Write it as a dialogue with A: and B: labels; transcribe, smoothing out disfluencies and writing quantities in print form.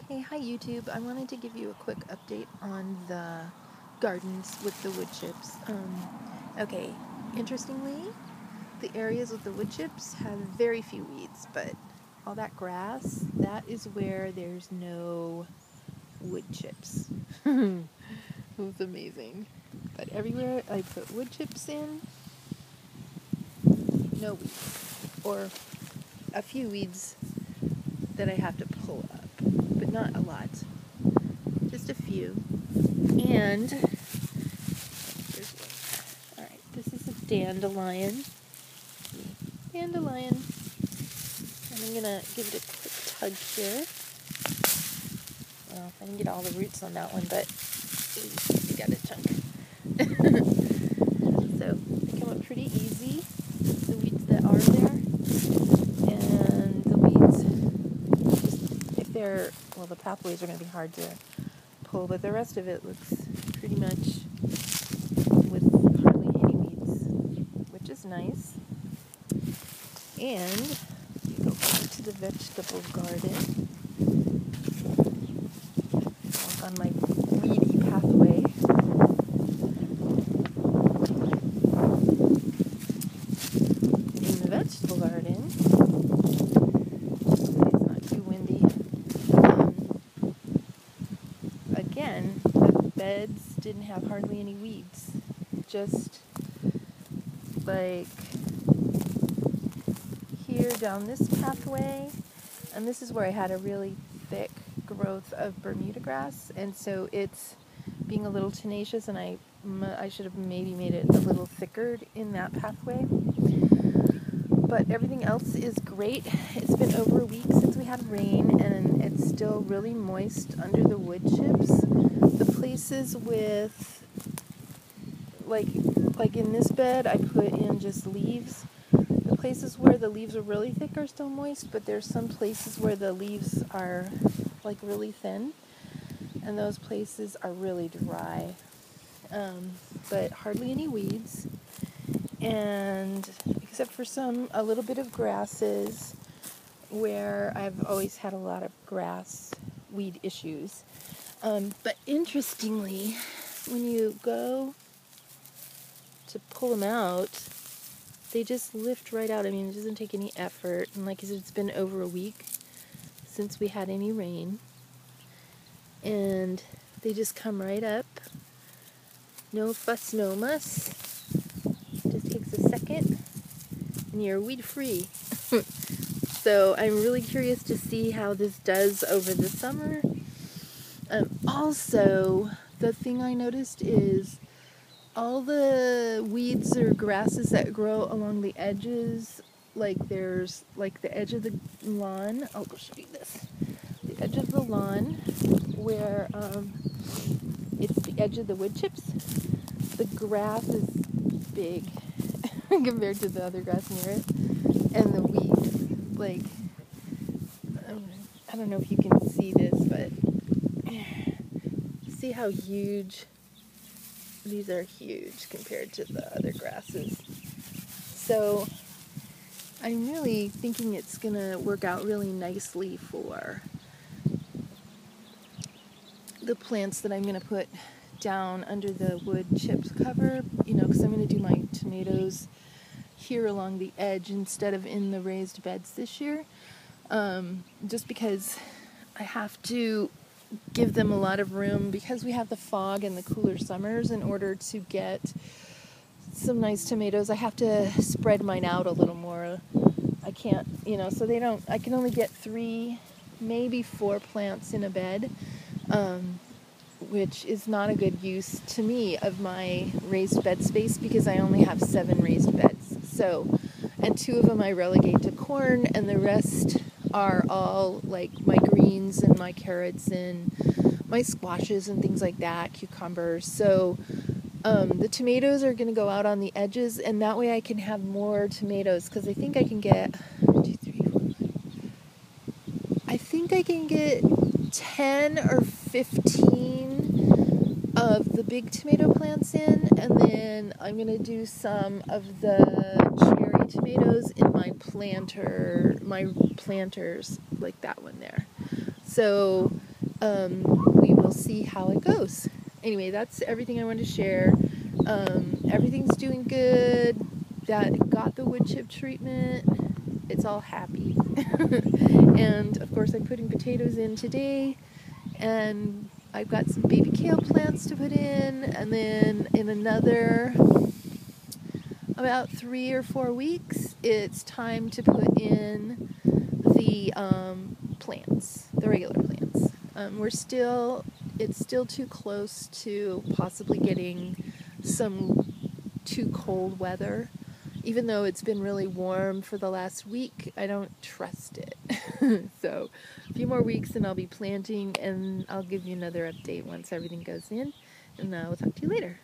A: Hey, hi YouTube. I wanted to give you a quick update on the gardens with the wood chips. Okay, interestingly, the areas with the wood chips have very few weeds, but all that grass, that is where there's no wood chips. It was amazing. But everywhere I put wood chips in, no weeds. Or a few weeds that I have to pull up, but not a lot. Just a few. And here's one. Alright, this is a dandelion. Dandelion. And I'm gonna give it a quick tug here. Well, I didn't get all the roots on that one, but you got a chunk. So they come up pretty easy, the weeds that are there. And the weeds, just if they're, well, the pathways are going to be hard to pull, but the rest of it looks pretty much with hardly any weeds, which is nice. And go back to the vegetable garden. Walk on my weedy pathway. In the vegetable garden, it's not too windy. Again, the beds didn't have hardly any weeds. Just like here down this pathway, and this is where I had a really thick growth of Bermuda grass, and so it's being a little tenacious, and I should have maybe made it a little thicker in that pathway. But everything else is great. It's been over a week since we had rain, and it's still really moist under the wood chips. The places with, like in this bed, I put in just leaves. The places where the leaves are really thick are still moist, but there's some places where the leaves are like really thin, and those places are really dry. But hardly any weeds, and except for a little bit of grasses where I've always had a lot of grass weed issues. But interestingly, when you go to pull them out, they just lift right out. I mean, it doesn't take any effort. And like I said, it's been over a week since we had any rain. And they just come right up. No fuss, no muss. Just takes a second, and you're weed free. So I'm really curious to see how this does over the summer. Also, the thing I noticed is all the weeds or grasses that grow along the edges, like there's like the edge of the lawn. I'll go show you this. The edge of the lawn where it's the edge of the wood chips. The grass is big compared to the other grass near it, and the weeds, like, I don't know if you can see this, but see how huge, these are huge compared to the other grasses. So I'm really thinking it's gonna work out really nicely for the plants that I'm gonna put down under the wood chips cover, because I'm going to do my tomatoes here along the edge instead of in the raised beds this year, just because I have to give them a lot of room because we have the fog and the cooler summers. In order to get some nice tomatoes, I have to spread mine out a little more. I can't, so I can only get 3, maybe 4 plants in a bed, which is not a good use to me of my raised bed space because I only have 7 raised beds. So, and 2 of them I relegate to corn, and the rest are all like my greens and my carrots and my squashes and things like that, cucumbers. So the tomatoes are going to go out on the edges, and that way I can have more tomatoes, because I think I can get 1, 2, 3, 4, 5. I think I can get 10 or 15 of the big tomato plants in, and then I'm going to do some of the cherry tomatoes in my planters, like that one there. So we will see how it goes. Anyway, that's everything I wanted to share. Everything's doing good. That got the wood chip treatment. It's all happy. And of course I'm putting potatoes in today, and I've got some baby kale plants to put in, and then in another about 3 or 4 weeks it's time to put in the plants, the regular plants. It's still too close to possibly getting some too cold weather. Even though it's been really warm for the last week, I don't trust it. So a few more weeks and I'll be planting, and I'll give you another update once everything goes in, and we'll talk to you later.